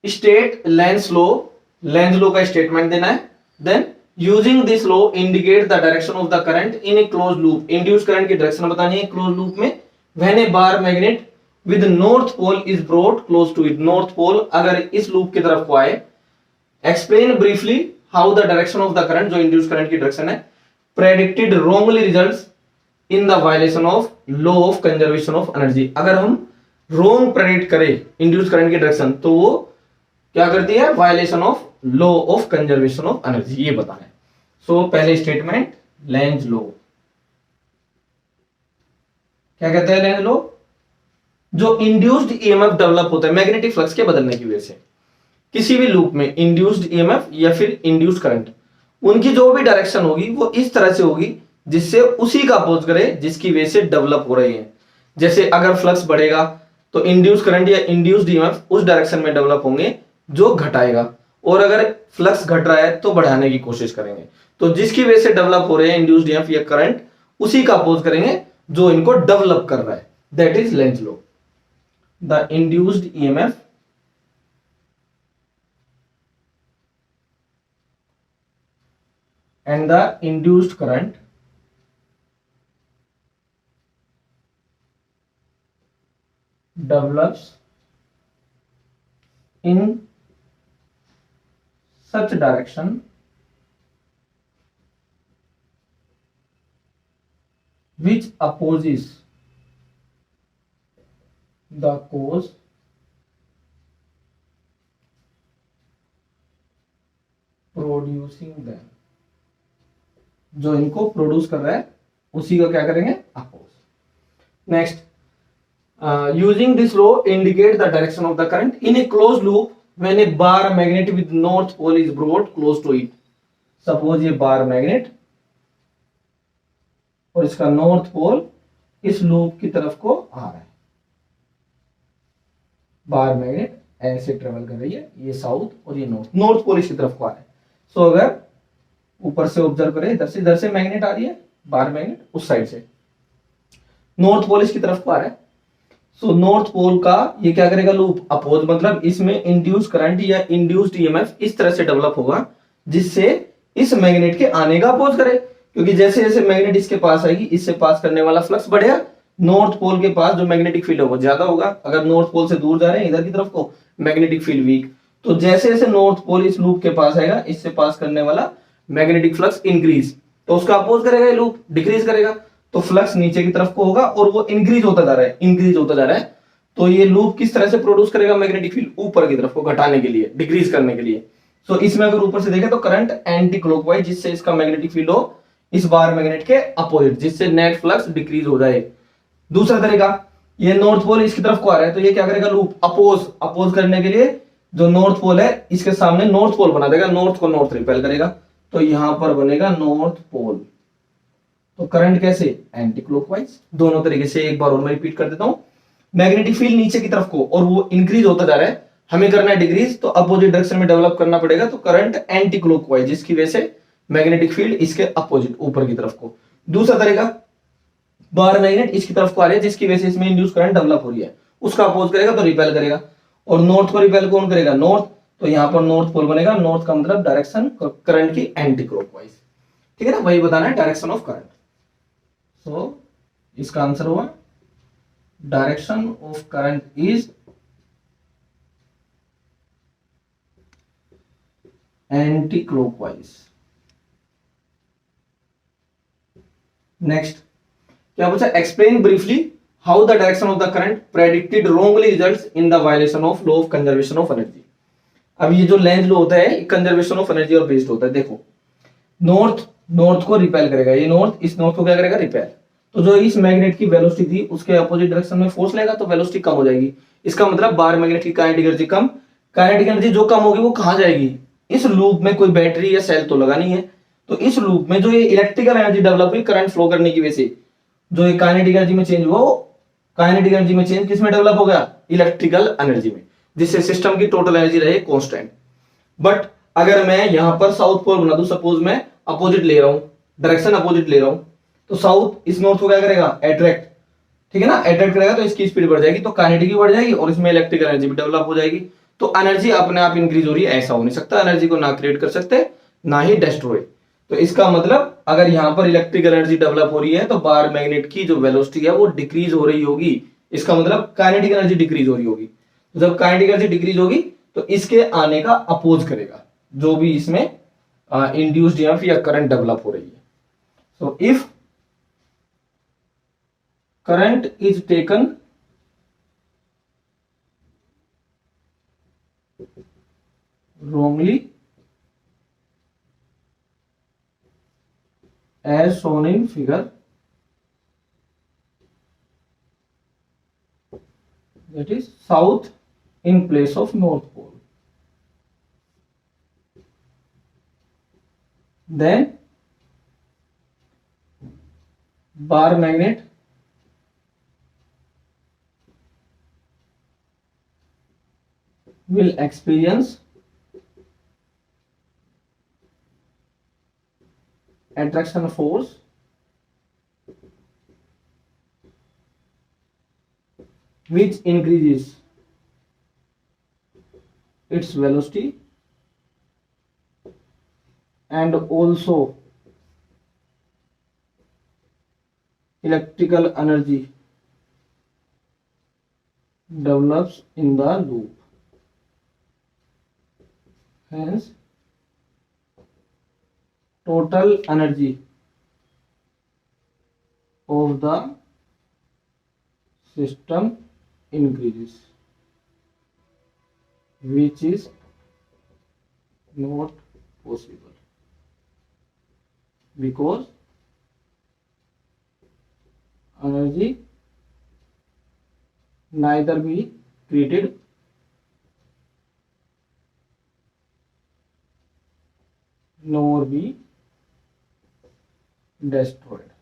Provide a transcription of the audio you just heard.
State Lenz law का statement देना है। Then using this law indicate the direction of the current in a close loop, induce current की direction बतानी है close loop में। When a bar magnet with north pole is brought close to it, north pole अगर इस loop की तरफ को आए। Explain briefly how the direction of the current, जो इंड्यूस करंट की डायरेक्शन है, predicted wrongly results in the violation of law of conservation of energy. अगर हम रॉन्ग प्रेडिक्ट करें इंड्यूस करंट की डायरेक्शन तो वो क्या करती है, violation of law of conservation of energy, ये बताना है। सो पहले स्टेटमेंट लेंज लॉ, क्या कहते हैं लेंज लॉ, जो इंड्यूस्ड ईएमएफ डेवलप होता है मैग्नेटिक फ्लक्स के बदलने की वजह से, किसी भी लूप में इंड्यूस्ड ईएमएफ या फिर इंड्यूस्ड करंट, उनकी जो भी डायरेक्शन होगी वो इस तरह से होगी जिससे उसी का अपोज करे जिसकी वजह से डेवलप हो रही है। जैसे अगर फ्लक्स बढ़ेगा तो इंड्यूस्ड करंट या इंड्यूस्ड ईएमएफ उस डायरेक्शन में डेवलप होंगे जो घटाएगा, और अगर फ्लक्स घट रहा है तो बढ़ाने की कोशिश करेंगे। तो जिसकी वजह से डेवलप हो रहे हैं इंड्यूस्ड ईएमएफ या करंट, उसी का अपोज करेंगे जो इनको डेवलप कर रहा है, that is Lenz law. The induced EMF and the induced current develops in such direction which opposes the cause producing them, जो इनको प्रोड्यूस कर रहा है उसी का क्या करेंगे, oppose. Next, using this law indicate the direction of the current in a close loop when a bar magnet with north pole is brought close to it. Suppose ये बार मैग्नेट और इसका नॉर्थ पोल इस loop की तरफ को आ रहा है, bar magnet ऐसे ट्रेवल कर रही है, ये साउथ और ये नॉर्थ पोल इसकी तरफ को आ रहा है। सो अगर ऊपर से ऑब्जर्व करें, इधर से मैग्नेट आ रही है, बार मैग्नेट उस साइड से, नॉर्थ पोल इसकी तरफ को आ रहा है। सो नॉर्थ पोल का ये क्या करेगा, लूप अपोज, मतलब इसमें इंड्यूस करंट या इंड्यूस्ड ईएमएफ इस तरह से डेवलप होगा जिससे इस मैग्नेट के आने का अपोज करे, क्योंकि जैसे जैसे मैग्नेट इसके पास आएगी इससे पास करने वाला फ्लक्स बढ़ेगा, नॉर्थ पोल के पास जो मैग्नेटिक फील्ड है वो ज्यादा होगा। अगर नॉर्थ पोल से दूर जा रहे हैं इधर की तरफ को, मैग्नेटिक फील्ड वीक, तो जैसे जैसे नॉर्थ पोल इस लूप के पास आएगा इससे पास करने वाला मैग्नेटिक फ्लक्स इंक्रीज, तो उसका अपोज करेगा, ये लूप डिक्रीज करेगा, तो फ्लक्स नीचे की तरफ को होगा और वो इंक्रीज होता जा रहा है, इंक्रीज होता जा रहा है। तो ये लूप किस तरह से प्रोड्यूस करेगा मैग्नेटिक फील्ड, ऊपर की तरफ को घटाने के लिए, डिक्रीज करने के लिए। सो इसमें अगर ऊपर से देखें तो करंट एंटी क्लॉकवाइज, जिससे इसका मैग्नेटिक फील्ड हो इस बार मैग्नेट के अपोजिट, जिससे नेट फ्लक्स डिक्रीज हो जाए। दूसरा तरीका, ये नॉर्थ पोल इसकी तरफ को आ रहा है तो ये क्या करेगा, लूप अपोज करने के लिए जो नॉर्थ पोल है इसके सामने नॉर्थ पोल बना देगा, नॉर्थ को नॉर्थ रिपेल करेगा, तो यहां पर बनेगा नॉर्थ पोल। तो करंट कैसे, एंटी क्लॉकवाइज। दोनों तरीके से एक बार और मैं रिपीट कर देता हूं, मैग्नेटिक फील्ड नीचे की तरफ को और वो इंक्रीज होता जा रहा है, हमें करना है डिक्रीज, तो अपोजिट डायरेक्शन में डेवलप करना पड़ेगा, तो करंट एंटी क्लॉकवाइज, जिसकी वजह से मैग्नेटिक फील्ड इसके अपोजिट ऊपर की तरफ को। दूसरा तरीका, बार मैग्नेट इसकी तरफ को आ रही है जिसकी वजह से इसमें इंड्यूस करंट डेवलप हो रही है, उसका अपोज करेगा तो रिपेल करेगा, और नॉर्थ को रिपेल कौन करेगा, नॉर्थ, तो यहां पर नॉर्थ पोल बनेगा, नॉर्थ का मतलब डायरेक्शन करंट की एंटी क्लॉकवाइज, ठीक है ना, वही बताना है डायरेक्शन ऑफ करंट। सो इसका आंसर हुआ direction of current is anti clockwise. Next क्या पूछा, explain briefly how the direction of the current predicted wrongly results in the violation of law of conservation of energy. अब ये जो Lenz law होता है conservation of energy और based होता है। देखो नॉर्थ को रिपेल करेगा, ये नॉर्थ इस नॉर्थ को क्या करेगा, रिपेल, तो जो इस मैग्नेट की वेलोसिटी थी उसके अपोजिट डायरेक्शन में फोर्स लेगा तो वेलोसिटी कम हो जाएगी। इसका मतलब बार मैग्नेट की काइनेटिक एनर्जी कम, काइनेटिक एनर्जी जो कम होगी वो कहां जाएगी, इस लूप में कोई बैटरी या सेल तो लगा नहीं है, तो इस लूप में जो ये इलेक्ट्रिकल एनर्जी डेवलप हुई करंट फ्लो करने की वजह से, जो ये काइनेटिक एनर्जी में चेंज हुआ, काइनेटिक एनर्जी में चेंज किस में डेवलप हो गया, इलेक्ट्रिकल एनर्जी में, जिससे सिस्टम की टोटल एनर्जी रहे कांस्टेंट। बट अगर मैं यहां पर साउथ पोल बना दूं, सपोज मैं अपोजिट ले रहा हूं, डायरेक्शन अपोजिट ले रहा हूं, तो साउथ इस नॉर्थ को क्या करेगा, अट्रैक्ट, ठीक है ना, अट्रैक्ट करेगा तो इसकी स्पीड बढ़ जाएगी, तो काइनेटिक भी बढ़ जाएगी और इसमें इलेक्ट्रिकल एनर्जी भी डेवलप हो जाएगी। तो एनर्जी अपने आप इंक्रीज हो रही है ऐसा हो नहीं सकता, एनर्जी को ना क्रिएट कर सकते ना ही डिस्ट्रॉय। तो इसका मतलब अगर यहां पर इलेक्ट्रिक एनर्जी डेवलप हो रही है तो बार मैग्नेट की जो वेलोसिटी है वो डिक्रीज हो रही होगी, इसका मतलब काइनेटिक एनर्जी डिक्रीज हो रही होगी। तो जब काइनेटिक एनर्जी डिक्रीज होगी तो इसके आने का अपोज करेगा जो भी इसमें इंड्यूस्ड ईएमएफ या करंट डेवलप हो रही है। So if current is taken wrongly as shown in figure, that is south in place of north pole, then bar magnet will experience attraction force which increases its velocity and also electrical energy develops in the loop. Hence, total energy of the system increases, which is not possible because energy neither be created nor be destroyed.